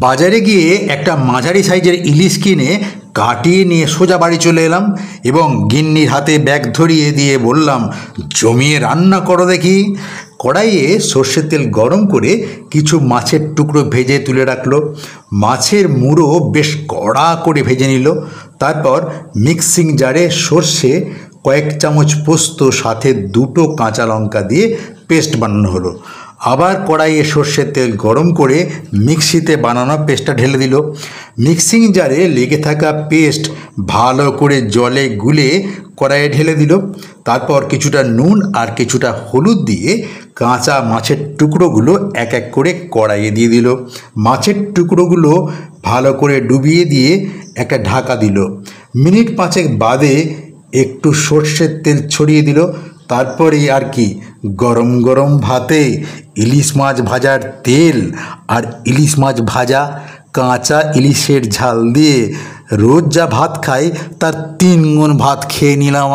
বাজারে গিয়ে একটা মাঝারি সাইজের ইলিশ কিনে কাটিয়ে নিয়ে সোজা বাড়ি চলে এলাম এবং গিন্নির হাতে ব্যাগ ধরিয়ে দিয়ে বললাম, জমিয়ে রান্না করো দেখি। কড়াইয়ে সর্ষের তেল গরম করে কিছু মাছের টুকরো ভেজে তুলে রাখলো। মাছের মুড়ো বেশ কড়া করে ভেজে নিল। তারপর মিক্সিং জারে সর্ষে, কয়েক চামচ পোস্ত, সাথে দুটো কাঁচা লঙ্কা দিয়ে পেস্ট বানানো হলো। আবার কড়াইয়ে সর্ষের তেল গরম করে মিক্সিতে বানানো পেস্টটা ঢেলে দিল। মিক্সিং জারে লেগে থাকা পেস্ট ভালো করে জলে গুলে কড়াইয়ে ঢেলে দিল। তারপর কিছুটা নুন আর কিছুটা হলুদ দিয়ে কাঁচা মাছের টুকরোগুলো এক এক করে কড়াইয়ে দিয়ে দিল। মাছের টুকরোগুলো ভালো করে ডুবিয়ে দিয়ে একটা ঢাকা দিল। মিনিট পাঁচেক বাদে একটু সর্ষের তেল ছড়িয়ে দিল। তারপরে আর কি, গরম গরম ভাতে ইলিশ মাছ ভাজার তেল আর ইলিশ মাছ ভাজা, কাঁচা ইলিশের ঝাল দিয়ে রোজ যা ভাত খাই তার 3 গুণ ভাত খেয়ে নিলাম।